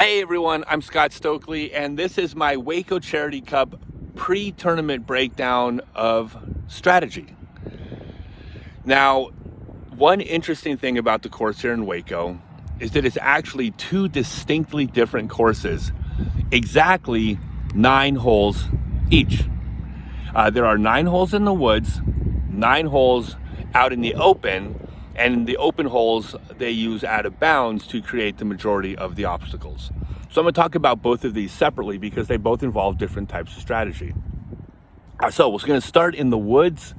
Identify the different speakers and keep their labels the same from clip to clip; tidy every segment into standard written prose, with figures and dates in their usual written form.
Speaker 1: Hey everyone, I'm Scott Stokely, and this is my Waco Charity Cup pre-tournament breakdown of strategy. Now, one interesting thing about the course here in Waco is that it's actually two distinctly different courses, exactly 9 holes each. There are 9 holes in the woods, 9 holes out in the open, and in the open holes, they use out of bounds to create the majority of the obstacles. So I'm going to talk about both of these separately because they both involve different types of strategy. So we're going to start in the woods.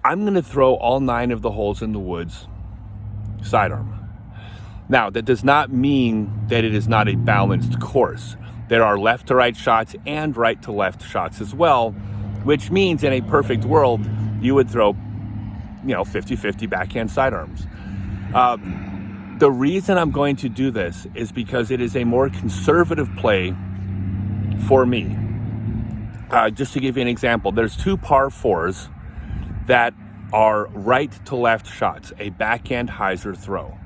Speaker 1: I'm going to throw all 9 of the holes in the woods sidearm. Now, that does not mean that it is not a balanced course. There are left to right shots and right to left shots as well, which means in a perfect world, you would throw 50-50 backhand sidearms. The reason I'm going to do this is because it is a more conservative play for me. Just to give you an example, there's 2 par 4s that are right to left shots, a backhand hyzer throw.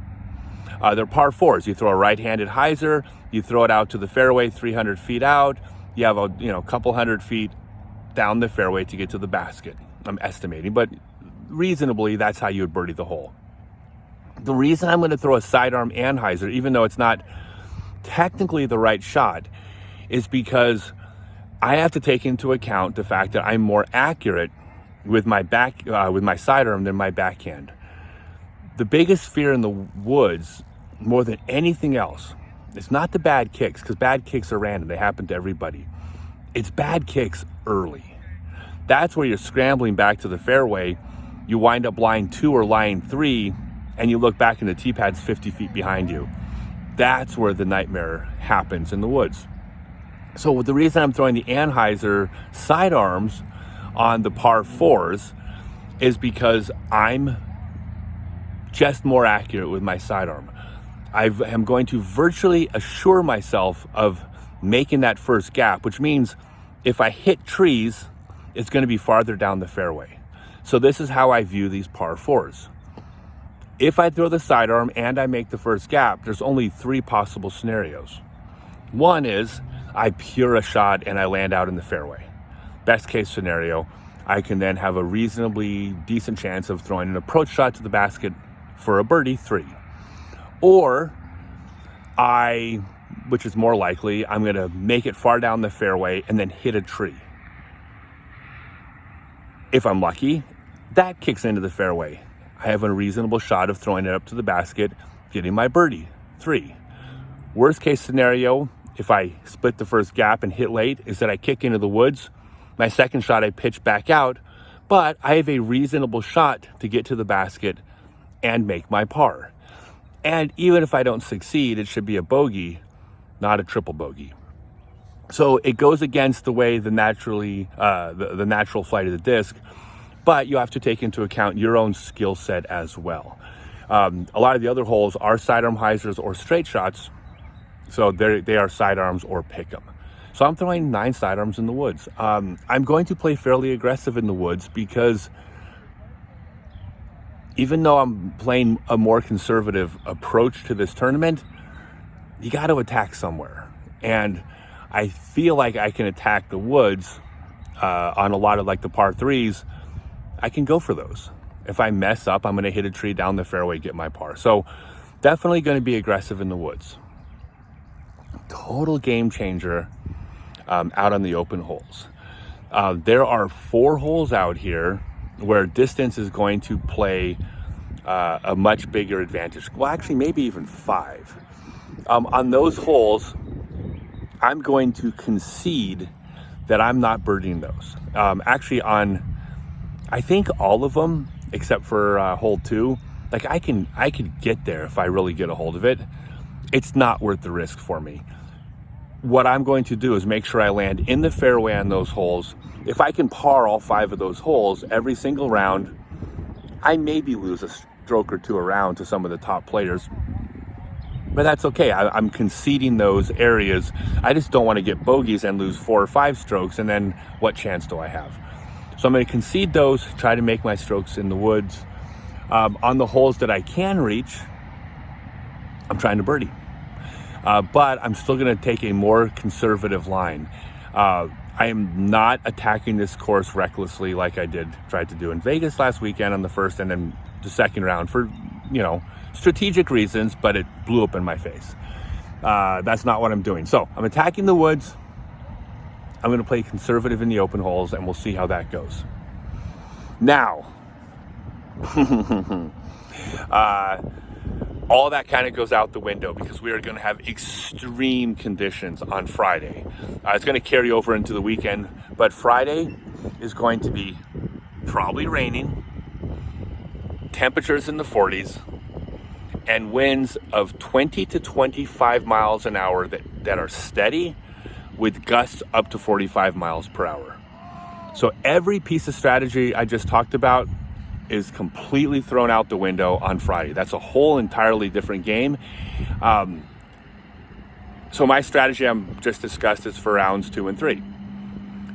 Speaker 1: They're par 4s. You throw a right-handed hyzer, you throw it out to the fairway 300 feet out, you have a couple hundred feet down the fairway to get to the basket. I'm estimating, but reasonably, that's how you would birdie the hole. The reason I'm going to throw a sidearm and hyzer, even though it's not technically the right shot, is because I have to take into account the fact that I'm more accurate with my sidearm than my backhand. The biggest fear in the woods, more than anything else, it's not the bad kicks, because bad kicks are random. They happen to everybody. It's bad kicks early. That's where you're scrambling back to the fairway. You wind up line 2 or line 3, and you look back and the tee pad's 50 feet behind you. That's where the nightmare happens in the woods. So the reason I'm throwing the Anheuser sidearms on the par 4s is because I'm just more accurate with my sidearm. I am going to virtually assure myself of making that first gap, which means if I hit trees, it's going to be farther down the fairway. So this is how I view these par 4s. If I throw the sidearm and I make the first gap, there's only 3 possible scenarios. One is I pure a shot and I land out in the fairway. Best case scenario, I can then have a reasonably decent chance of throwing an approach shot to the basket for a birdie 3. Or which is more likely, I'm going to make it far down the fairway and then hit a tree. If I'm lucky, that kicks into the fairway. I have a reasonable shot of throwing it up to the basket, getting my birdie 3. Worst case scenario, if I split the first gap and hit late, is that I kick into the woods. My second shot, I pitch back out, but I have a reasonable shot to get to the basket and make my par. And even if I don't succeed, it should be a bogey, not a triple bogey. So it goes against the way the natural flight of the disc, but you have to take into account your own skill set as well. A lot of the other holes are sidearm hyzers or straight shots, so they are sidearms or pick'em. So I'm throwing 9 sidearms in the woods. I'm going to play fairly aggressive in the woods because even though I'm playing a more conservative approach to this tournament, you got to attack somewhere. And I feel like I can attack the woods on a lot of like the par 3s. I can go for those. If I mess up, I'm going to hit a tree down the fairway, get my par. So definitely going to be aggressive in the woods. Total game changer out on the open holes. There are 4 holes out here where distance is going to play a much bigger advantage. Well, actually, maybe even 5. On those holes, I'm going to concede that I'm not birdieing those. Actually, on I think all of them except for hole 2, like I could get there if I really get a hold of it. It's not worth the risk for me. What I'm going to do is make sure I land in the fairway on those holes. If I can par all 5 of those holes every single round, I maybe lose a stroke or 2 a round to some of the top players. But that's okay. I'm conceding those areas. I just don't want to get bogeys and lose 4 or 5 strokes, and then what chance do I have? So I'm going to concede those, try to make my strokes in the woods. On the holes that I can reach, I'm trying to birdie. but I'm still going to take a more conservative line. I am not attacking this course recklessly like I tried to do in Vegas last weekend on the first and then the second round for, strategic reasons, but it blew up in my face. That's not what I'm doing. So I'm attacking the woods. I'm going to play conservative in the open holes, and we'll see how that goes. Now, all that kind of goes out the window because we are going to have extreme conditions on Friday. It's going to carry over into the weekend, but Friday is going to be probably raining, temperatures in the 40s, and winds of 20 to 25 miles an hour that are steady with gusts up to 45 miles per hour. So every piece of strategy I just talked about is completely thrown out the window on Friday. That's a whole entirely different game. So my strategy I'm just discussed is for rounds 2 and 3.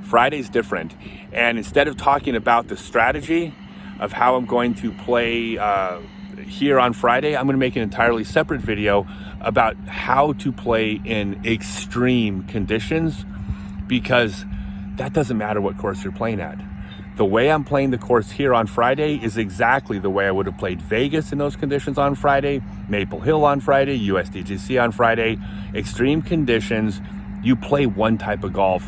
Speaker 1: Friday's different. And instead of talking about the strategy of how I'm going to play here on Friday, I'm going to make an entirely separate video about how to play in extreme conditions, because that doesn't matter what course you're playing at. The way I'm playing the course here on Friday is exactly the way I would have played Vegas in those conditions on Friday, Maple Hill on Friday, USDGC on Friday. Extreme conditions, you play one type of golf,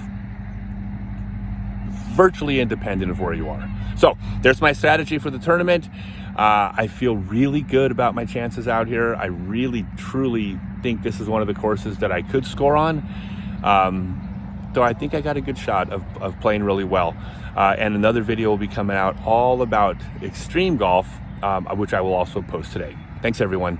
Speaker 1: virtually independent of where you are. So there's my strategy for the tournament. I feel really good about my chances out here. I really, truly think this is one of the courses that I could score on. So I think I got a good shot of playing really well. And another video will be coming out all about extreme golf, which I will also post today. Thanks, everyone.